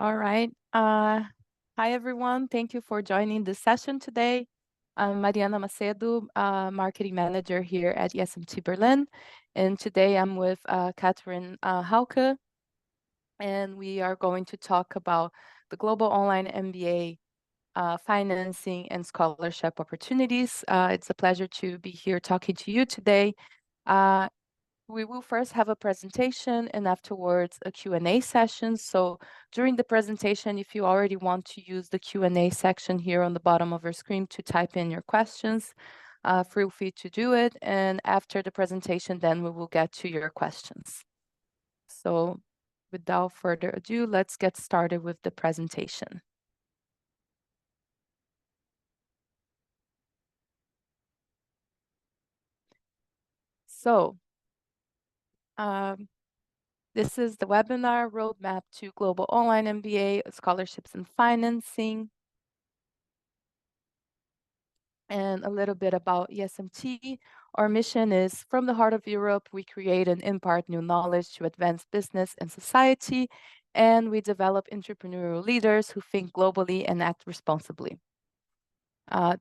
All right. Hi, everyone. Thank you for joining the session today. I'm Mariana Macedo, Marketing Manager here at ESMT Berlin. And today I'm with Catherine Hauke, and we are going to talk about the Global Online MBA financing and scholarship opportunities. It's a pleasure to be here talking to you today. We will first have a presentation and afterwards a Q&A session. So during the presentation, if you already want to use the Q&A section here on the bottom of your screen to type in your questions, feel free to do it. And after the presentation, then we will get to your questions. So without further ado, let's get started with the presentation. So this is the webinar Roadmap to Global Online MBA Scholarships and Financing. And a little bit about ESMT. Our mission is, from the heart of Europe, we create and impart new knowledge to advance business and society, and we develop entrepreneurial leaders who think globally and act responsibly.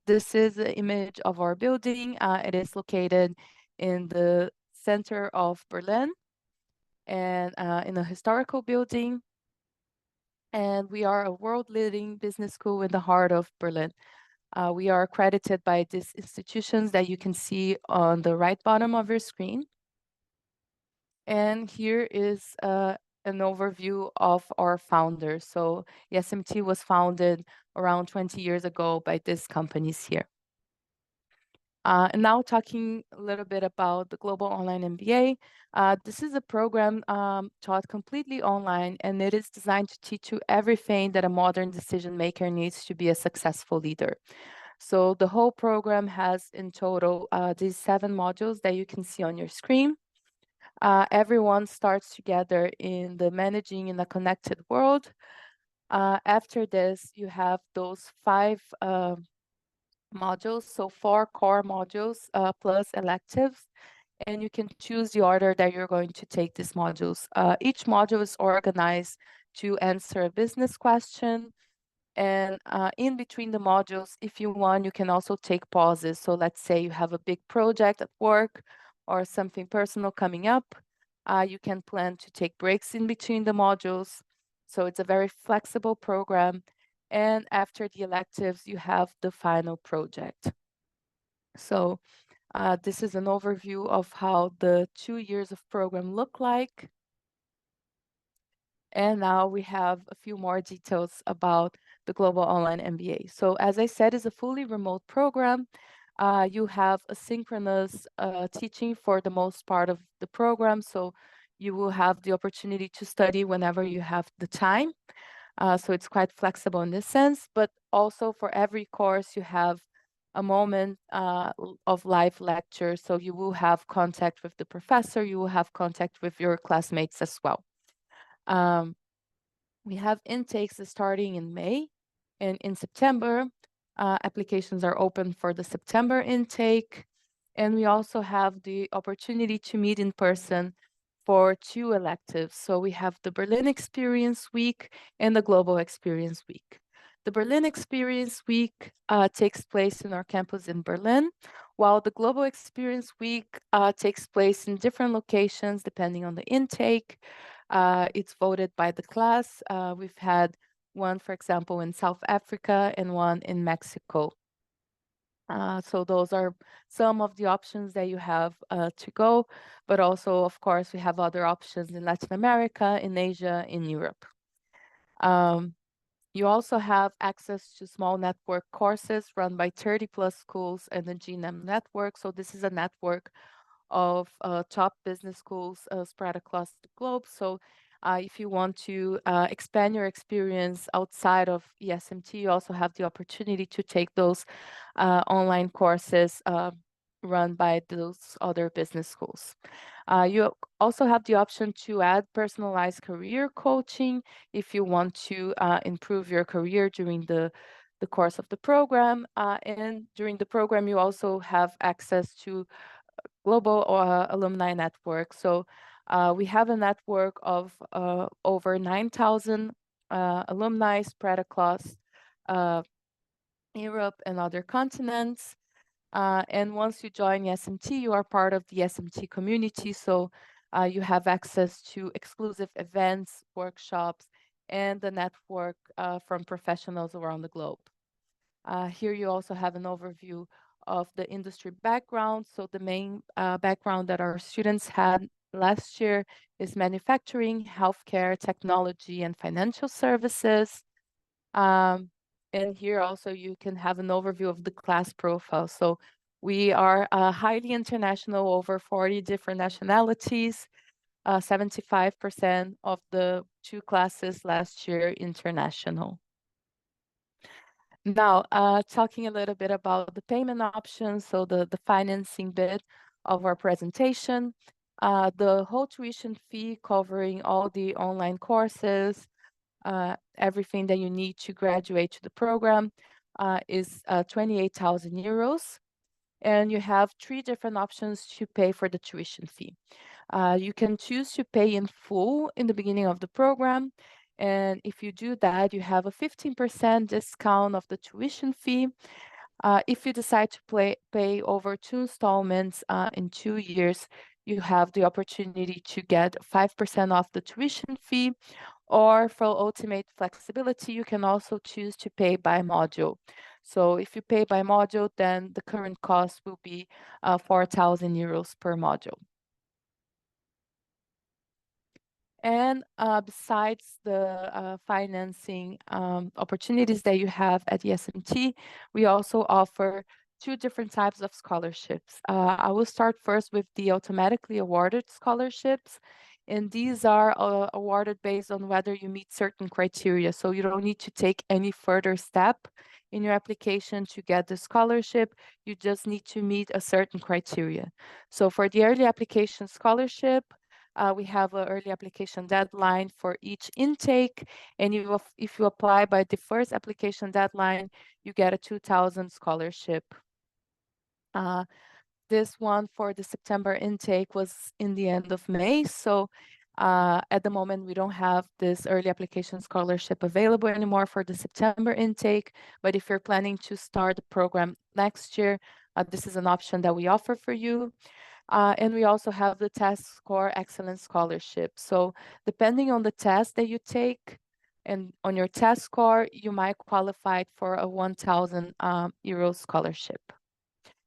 This is the image of our building. It is located in the center of Berlin and in a historical building. And we are a world-leading business school in the heart of Berlin. We are accredited by these institutions that you can see on the right bottom of your screen. And here is an overview of our founders. So ESMT was founded around 20 years ago by these companies here. And now talking a little bit about the Global Online MBA. This is a program taught completely online, and it is designed to teach you everything that a modern decision maker needs to be a successful leader. So the whole program has in total these 7 modules that you can see on your screen. Everyone starts together in the Managing in a Connected World. After this, you have those 5 modules, so 4 core modules plus electives, and you can choose the order that you're going to take these modules. Each module is organized to answer a business question, and in between the modules, if you want, you can also take pauses. So let's say you have a big project at work or something personal coming up, you can plan to take breaks in between the modules. So it's a very flexible program. And after the electives, you have the final project. So this is an overview of how the 2 years of program look like. And now we have a few more details about the Global Online MBA. So as I said, it's a fully remote program. You have asynchronous teaching for the most part of the program. So you will have the opportunity to study whenever you have the time. So it's quite flexible in this sense, but also for every course you have a moment of live lecture. So you will have contact with the professor, you will have contact with your classmates as well. We have intakes starting in May, and in September, applications are open for the September intake. And we also have the opportunity to meet in person for 2 electives. So we have the Berlin Experience Week and the Global Experience Week. The Berlin Experience Week takes place in our campus in Berlin, while the Global Experience Week takes place in different locations depending on the intake. It's voted by the class. We've had one, for example, in South Africa and one in Mexico. So those are some of the options that you have to go, but also, of course, we have other options in Latin America, in Asia, in Europe. You also have access to small network courses run by 30 plus schools and the GNM network. So this is a network of top business schools spread across the globe. So if you want to expand your experience outside of ESMT, you also have the opportunity to take those online courses run by those other business schools. You also have the option to add personalized career coaching if you want to improve your career during the course of the program. And during the program, you also have access to global alumni network. So we have a network of over 9,000 alumni spread across Europe and other continents. And once you join ESMT, you are part of the ESMT community. So you have access to exclusive events, workshops, and the network from professionals around the globe. Here you also have an overview of the industry background. So the main background that our students had last year is manufacturing, healthcare, technology, and financial services. And here also you can have an overview of the class profile. So we are highly international, over 40 different nationalities, 75% of the 2 classes last year international. Now, talking a little bit about the payment options, so the financing bit of our presentation, the whole tuition fee covering all the online courses, everything that you need to graduate to the program is 28,000 euros. And you have 3 different options to pay for the tuition fee. You can choose to pay in full in the beginning of the program. And if you do that, you have a 15% discount of the tuition fee. If you decide to pay over 2 installments in 2 years, you have the opportunity to get 5% off the tuition fee. Or for ultimate flexibility, you can also choose to pay by module. So if you pay by module, then the current cost will be 4,000 euros per module. And besides the financing opportunities that you have at ESMT, we also offer 2 different types of scholarships. I will start first with the automatically awarded scholarships. And these are awarded based on whether you meet certain criteria. So you don't need to take any further step in your application to get the scholarship. You just need to meet a certain criteria. So for the early application scholarship, we have an early application deadline for each intake, and if you apply by the first application deadline, you get a 2,000 scholarship. This one for the September intake was in the end of May, so at the moment we don't have this early application scholarship available anymore for the September intake, but if you're planning to start the program next year, this is an option that we offer for you. And we also have the test score excellence scholarship. So depending on the test that you take and on your test score, you might qualify for a 1,000 euro scholarship.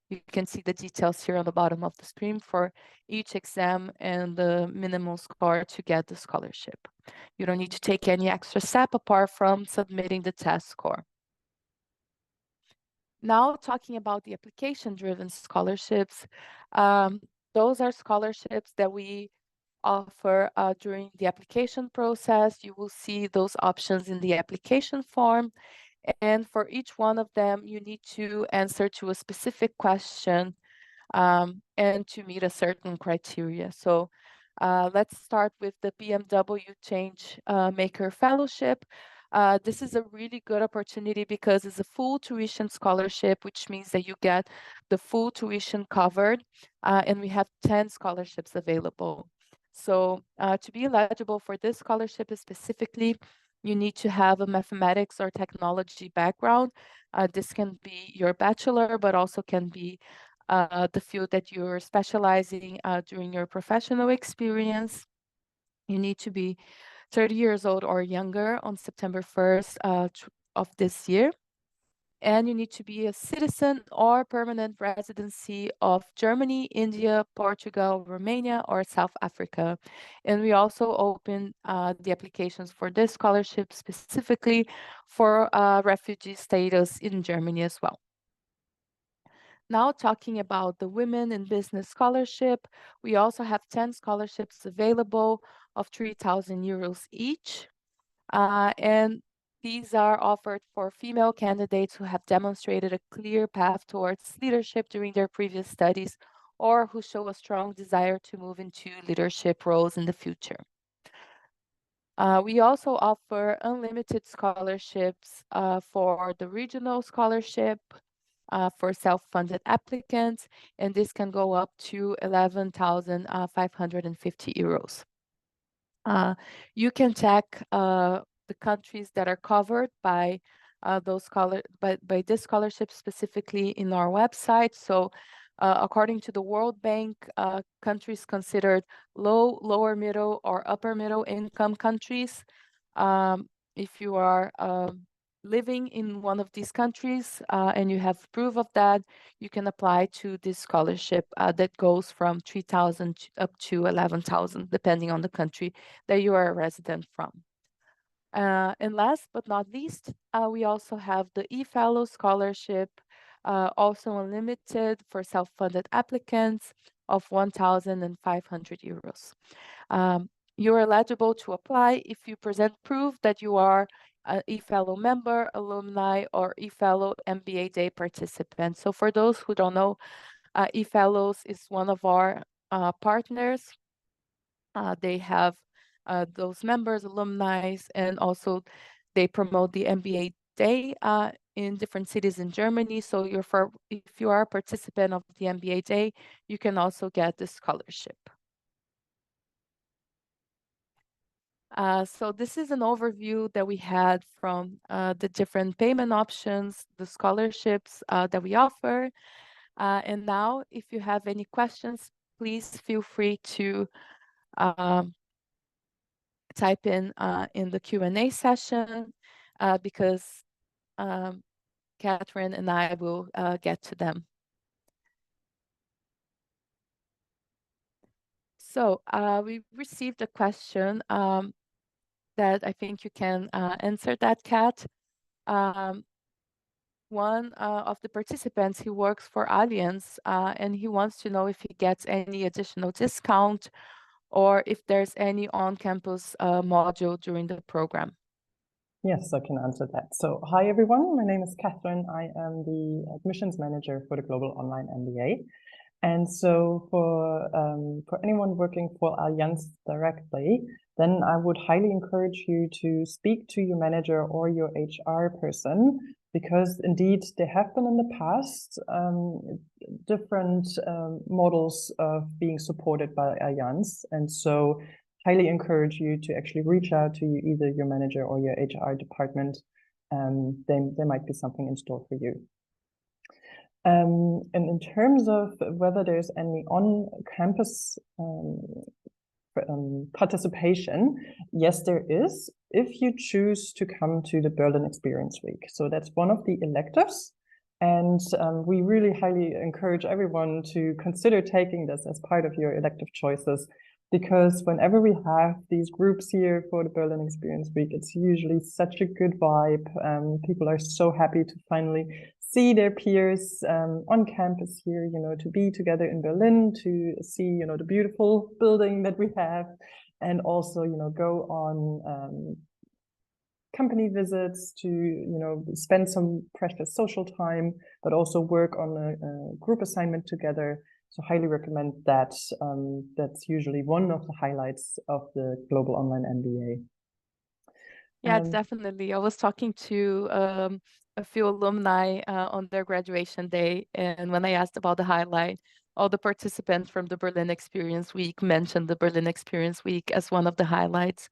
You can see the details here on the bottom of the screen for each exam and the minimum score to get the scholarship. You don't need to take any extra step apart from submitting the test score. Now, talking about the application-driven scholarships, those are scholarships that we offer during the application process. You will see those options in the application form. And for each one of them, you need to answer to a specific question and to meet a certain criteria. So let's start with the BMW Change Maker Fellowship. This is a really good opportunity because it's a full tuition scholarship, which means that you get the full tuition covered, and we have 10 scholarships available. So to be eligible for this scholarship specifically, you need to have a mathematics or technology background. This can be your bachelor, but also can be the field that you're specializing during your professional experience. You need to be 30 years old or younger on September 1st of this year. And you need to be a citizen or permanent residency of Germany, India, Portugal, Romania, or South Africa. And we also open the applications for this scholarship specifically for refugee status in Germany as well. Now talking about the Women in Business Scholarship, we also have 10 scholarships available of 3,000 euros each. And these are offered for female candidates who have demonstrated a clear path towards leadership during their previous studies or who show a strong desire to move into leadership roles in the future. We also offer unlimited scholarships for the regional scholarship, for self-funded applicants, and this can go up to 11,550 euros. You can check the countries that are covered by this scholarship specifically in our website. So according to the World Bank, countries considered low, lower middle, or upper middle income countries. If you are living in one of these countries and you have proof of that, you can apply to this scholarship that goes from 3,000 up to 11,000, depending on the country that you are a resident from. And last but not least, we also have the eFellow scholarship, also unlimited for self-funded applicants of 1,500 euros. You're eligible to apply if you present proof that you are an eFellow member, alumni, or eFellow MBA Day participant. So for those who don't know, eFellows is one of our partners. They have those members, alumni, and also they promote the MBA Day in different cities in Germany. So if you are a participant of the MBA Day, you can also get the scholarship. So this is an overview that we had from the different payment options, the scholarships that we offer. And now, if you have any questions, please feel free to type in the Q&A session because Catherine and I will get to them. So we received a question that I think you can answer that, Kat. One of the participants, he works for Allianz, and he wants to know if he gets any additional discount or if there's any on-campus module during the program. Yes, I can answer that. So, hi everyone, my name is Catherine. I am the admissions manager for the Global Online MBA. And so for anyone working for Allianz directly, then I would highly encourage you to speak to your manager or your HR person, because indeed there have been in the past different models of being supported by Allianz. And so highly encourage you to actually reach out to either your manager or your HR department. Then there might be something in store for you. And in terms of whether there's any on-campus participation, yes, there is, if you choose to come to the Berlin Experience Week. So that's one of the electives. And we really highly encourage everyone to consider taking this as part of your elective choices, because whenever we have these groups here for the Berlin Experience Week, it's usually such a good vibe. People are so happy to finally see their peers on campus here, to be together in Berlin, to see, the beautiful building that we have, and also, go on company visits to, spend some precious social time, but also work on a group assignment together. So highly recommend that. That's usually one of the highlights of the Global Online MBA. Yeah, definitely. I was talking to a few alumni on their graduation day, and when I asked about the highlight, all the participants from the Berlin Experience Week mentioned the Berlin Experience Week as one of the highlights.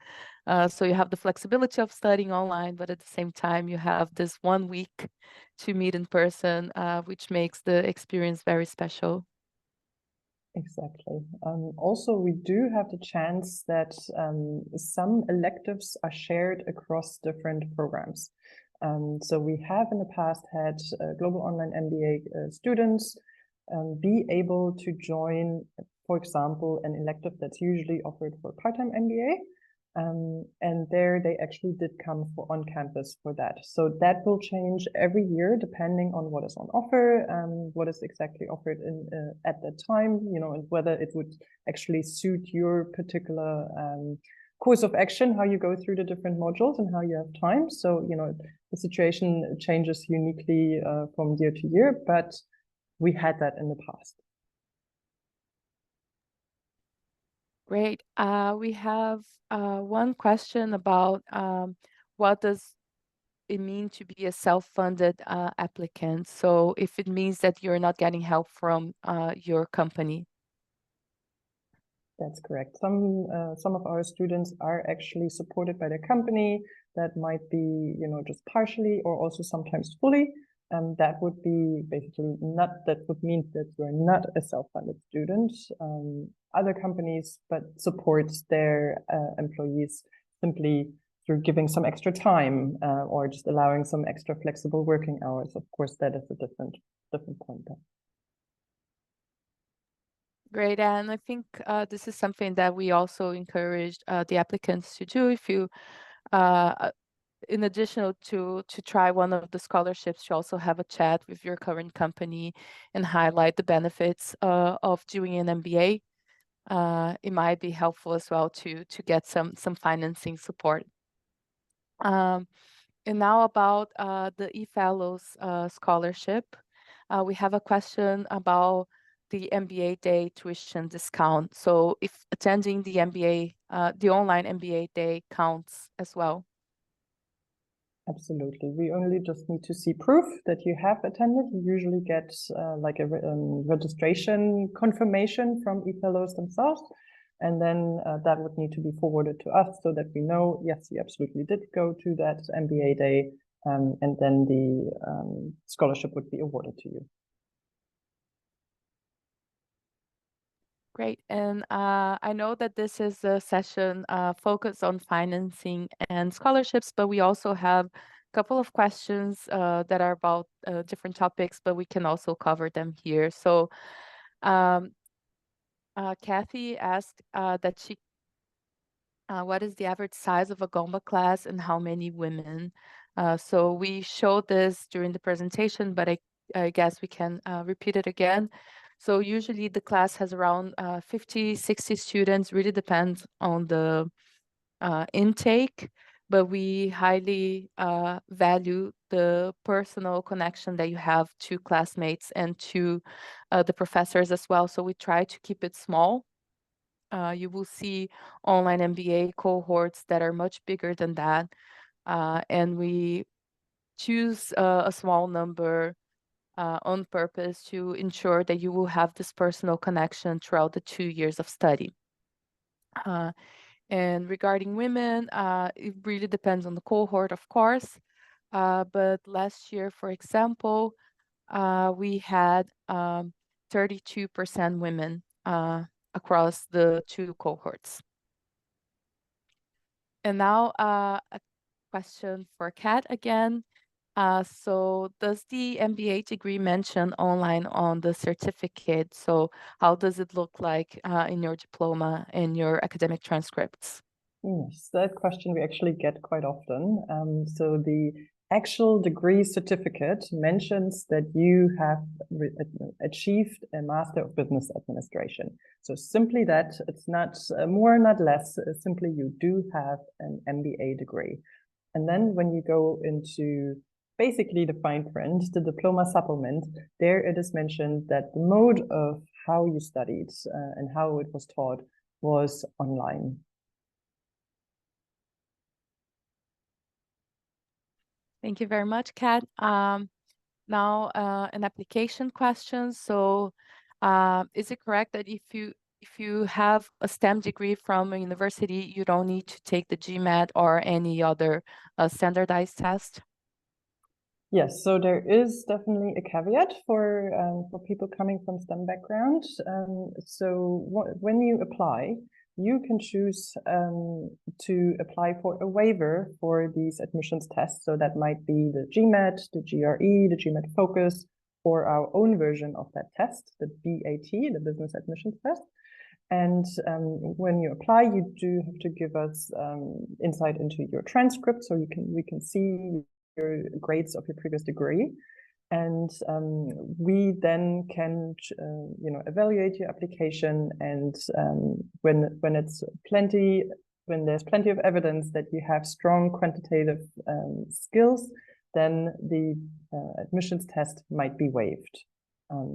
So you have the flexibility of studying online, but at the same time, you have this 1 week to meet in person, which makes the experience very special. Exactly. Also, we do have the chance that some electives are shared across different programs. So we have in the past had Global Online MBA students be able to join, for example, an elective that's usually offered for part-time MBA. And there they actually did come for on campus for that. So that will change every year depending on what is on offer, what is exactly offered in at that time, and whether it would actually suit your particular course of action, how you go through the different modules and how you have time. So, the situation changes uniquely from year to year, but we had that in the past. Great. We have one question about what does it mean to be a self-funded applicant? So if it means that you're not getting help from your company. That's correct. Some of our students are actually supported by their company. That might be, just partially or also sometimes fully. That would be basically that would mean that you're not a self-funded student. Other companies, but supports their employees simply through giving some extra time or just allowing some extra flexible working hours. Of course, that is a different point there. Great, and I think this is something that we also encouraged the applicants to do. If you, in addition to try one of the scholarships, to also have a chat with your current company and highlight the benefits of doing an MBA. It might be helpful as well to get some financing support. And now about the eFellows scholarship. We have a question about the MBA day tuition discount. So if attending the MBA, the online MBA day counts as well. Absolutely. We only just need to see proof that you have attended. You usually get like a registration confirmation from eFellows themselves. And then that would need to be forwarded to us so that we know, yes, you absolutely did go to that MBA day. And then the scholarship would be awarded to you. Great. And I know that this is a session focused on financing and scholarships, but we also have a couple of questions that are about different topics, but we can also cover them here. So Kathy asked that what is the average size of a Gomba class and how many women? So we showed this during the presentation, but I guess we can repeat it again. So usually the class has around 50, 60 students, really depends on the intake, but we highly value the personal connection that you have to classmates and to the professors as well. So we try to keep it small. You will see online MBA cohorts that are much bigger than that. And we choose a small number on purpose to ensure that you will have this personal connection throughout the 2 years of study. And regarding women, it really depends on the cohort, of course. But last year, for example, we had 32% women across the 2 cohorts. And now a question for Kat again. So does the MBA degree mention online on the certificate? So how does it look like in your diploma and your academic transcripts? Yes, that question we actually get quite often. So the actual degree certificate mentions that you have achieved a Master of Business Administration. So simply that, it's not more, not less, simply you do have an MBA degree. And then when you go into basically the fine print, the diploma supplement, there it is mentioned that the mode of how you studied and how it was taught was online. Thank you very much, Kat. Now, an application question. So, is it correct that if you have a STEM degree from a university, you don't need to take the GMAT or any other standardized test? Yes, so there is definitely a caveat for people coming from STEM background. So when you apply, you can choose to apply for a waiver for these admissions tests. So that might be the GMAT, the GRE, the GMAT Focus, or our own version of that test, the BAT, the Business Admissions Test. And when you apply, you do have to give us insight into your transcript, so we can see your grades of your previous degree, and we then can evaluate your application, and when there's plenty of evidence that you have strong quantitative skills, then the admissions test might be waived.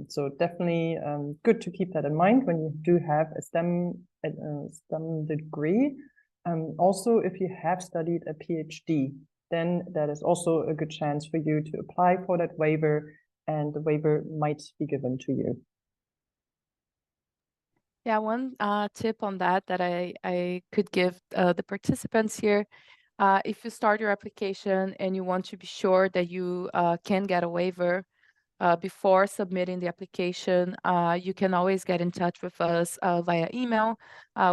So definitely good to keep that in mind when you do have a STEM degree. Also, if you have studied a PhD, then that is also a good chance for you to apply for that waiver, and the waiver might be given to you. Yeah, one tip on that I could give the participants here. If you start your application and you want to be sure that you can get a waiver before submitting the application, you can always get in touch with us via email.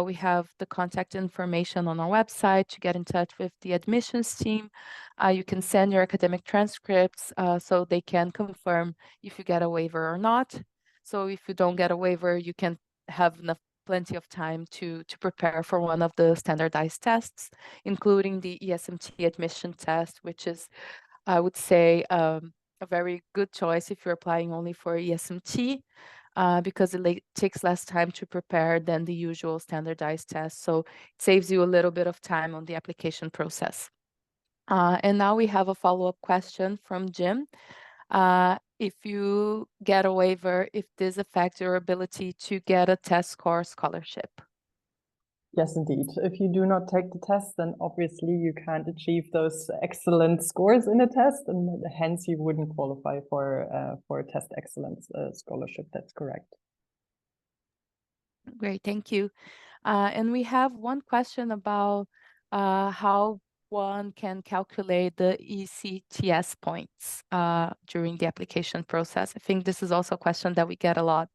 We have the contact information on our website to get in touch with the admissions team. You can send your academic transcripts so they can confirm if you get a waiver or not. So if you don't get a waiver, you can have plenty of time to prepare for one of the standardized tests, including the ESMT admission test, which is, I would say, a very good choice if you're applying only for ESMT, because it takes less time to prepare than the usual standardized test. So it saves you a little bit of time on the application process. And now we have a follow-up question from Jim. If you get a waiver, if this affects your ability to get a test score scholarship? Yes, indeed. If you do not take the test, then obviously you can't achieve those excellent scores in a test, and hence you wouldn't qualify for a test excellence scholarship. That's correct. Great, thank you. And we have one question about how one can calculate the ECTS points during the application process. I think this is also a question that we get a lot.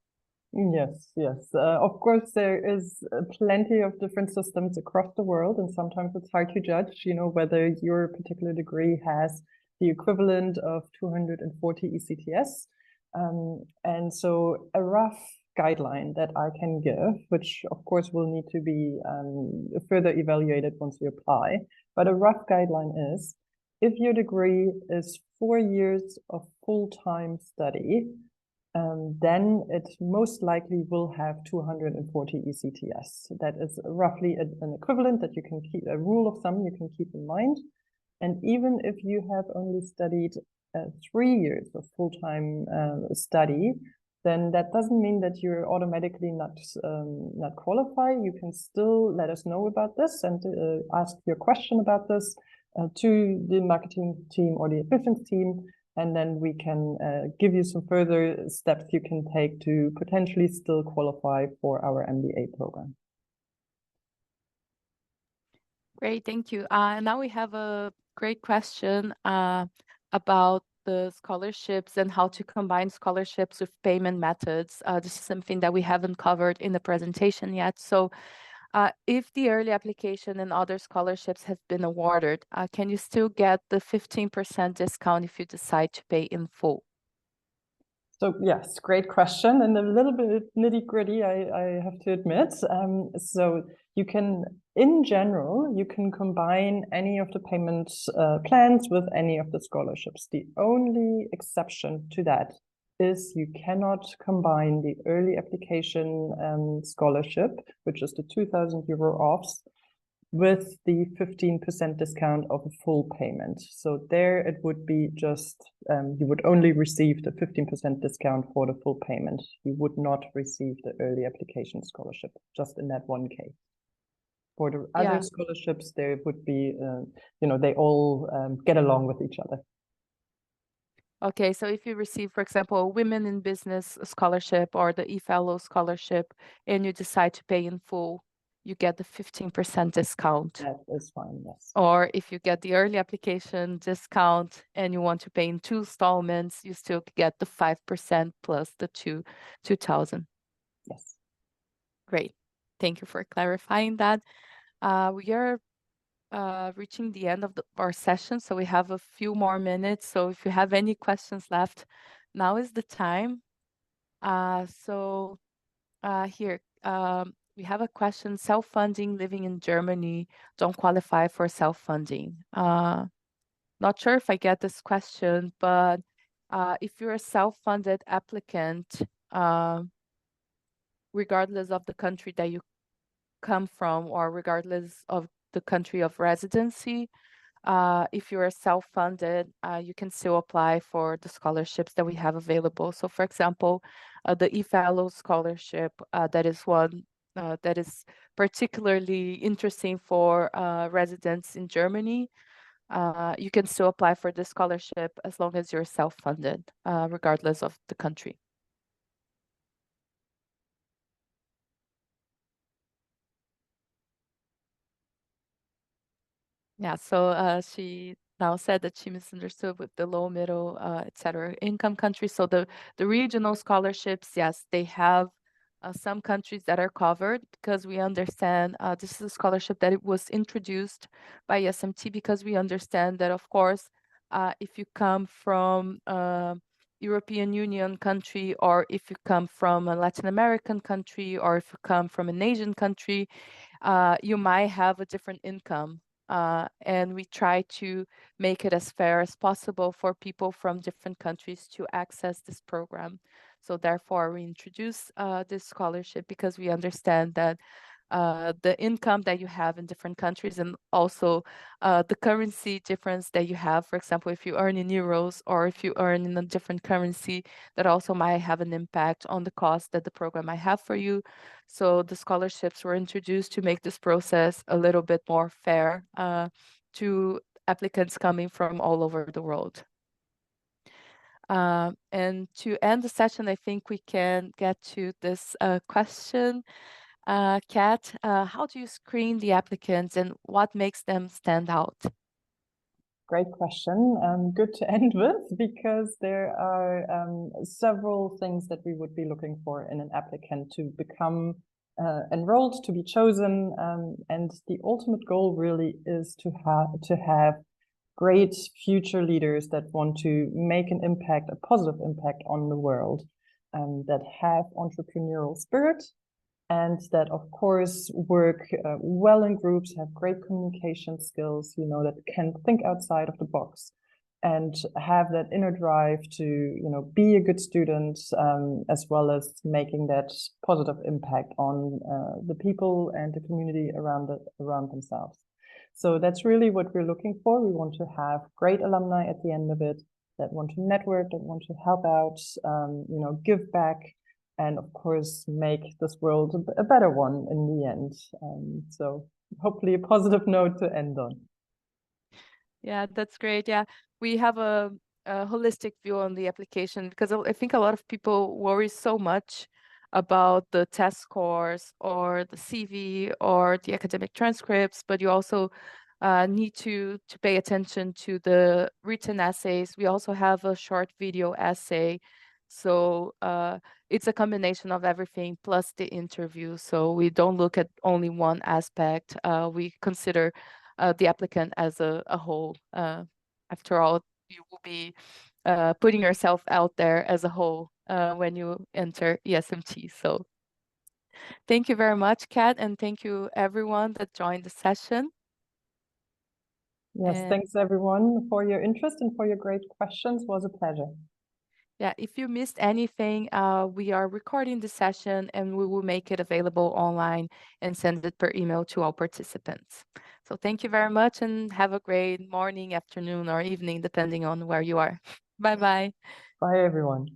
Yes, yes. Of course, there is plenty of different systems across the world, and sometimes it's hard to judge, whether your particular degree has the equivalent of 240 ECTS. And so a rough guideline that I can give, which of course will need to be further evaluated once you apply, but a rough guideline is, if your degree is 4 years of full-time study, then it most likely will have 240 ECTS. That is roughly an equivalent that you can keep, a rule of thumb you can keep in mind. And even if you have only studied 3 years of full-time study, then that doesn't mean that you're automatically not qualified. You can still let us know about this and ask your question about this to the marketing team or the admissions team. And then we can give you some further steps you can take to potentially still qualify for our MBA program. Great, thank you. Now we have a great question about the scholarships and how to combine scholarships with payment methods. This is something that we haven't covered in the presentation yet. So if the early application and other scholarships have been awarded, can you still get the 15% discount if you decide to pay in full? So yes, great question, and a little bit nitty gritty, I have to admit. So you can, in general, you can combine any of the payment plans with any of the scholarships. The only exception to that is you cannot combine the early application scholarship, which is the 2,000 euro offs, with the 15% discount of a full payment. So there it would be just, you would only receive the 15% discount for the full payment. You would not receive the early application scholarship, just in that one case. For the other scholarships, there would be, they all get along with each other. Okay, so if you receive, for example, a Women in Business scholarship or the eFellow scholarship, and you decide to pay in full, you get the 15% discount. That is fine, yes. Or if you get the early application discount and you want to pay in 2 installments, you still get the 5% plus the 2,000. Yes. Great. Thank you for clarifying that. We are reaching the end of our session, so we have a few more minutes. So if you have any questions left, now is the time. Here, we have a question: self-funding, living in Germany, don't qualify for self-funding. Not sure if I get this question, but if you're a self-funded applicant, regardless of the country that you come from or regardless of the country of residency, if you're self-funded, you can still apply for the scholarships that we have available. So for example, the eFellow scholarship, that is one that is particularly interesting for residents in Germany. You can still apply for the scholarship as long as you're self-funded, regardless of the country. Yeah, so she now said that she misunderstood with the low, middle, etc. income countries. So the regional scholarships, yes, they have some countries that are covered because we understand this is a scholarship that it was introduced by ESMT because we understand that, of course, if you come from European Union country, or if you come from a Latin American country, or if you come from an Asian country, you might have a different income. And we try to make it as fair as possible for people from different countries to access this program. So therefore, we introduce this scholarship because we understand that the income that you have in different countries, and also the currency difference that you have. For example, if you earn in euros or if you earn in a different currency, that also might have an impact on the cost that the program might have for you. So the scholarships were introduced to make this process a little bit more fair to applicants coming from all over the world. And to end the session, I think we can get to this question. Kat, how do you screen the applicants and what makes them stand out? Great question. Good to end with, because there are several things that we would be looking for in an applicant to become enrolled, to be chosen. And the ultimate goal really is to have great future leaders that want to make an impact, a positive impact on the world, that have entrepreneurial spirit, and that, of course, work well in groups, have great communication skills, that can think outside of the box and have that inner drive to, be a good student, as well as making that positive impact on the people and the community around themselves. So that's really what we're looking for. We want to have great alumni at the end of it that want to network, that want to help out, give back, and of course, make this world a better one in the end. So hopefully a positive note to end on. Yeah, that's great. Yeah, we have a holistic view on the application because I think a lot of people worry so much about the test scores or the CV or the academic transcripts, but you also need to pay attention to the written essays. We also have a short video essay. So it's a combination of everything plus the interview. So we don't look at only one aspect. We consider the applicant as a whole. After all, you will be putting yourself out there as a whole when you enter ESMT. So thank you very much, Kat, and thank you everyone that joined the session. Yes, thanks everyone for your interest and for your great questions. It was a pleasure. Yeah, if you missed anything, we are recording the session and we will make it available online and send it per email to all participants. So thank you very much and have a great morning, afternoon, or evening, depending on where you are. Bye-bye. Bye, everyone.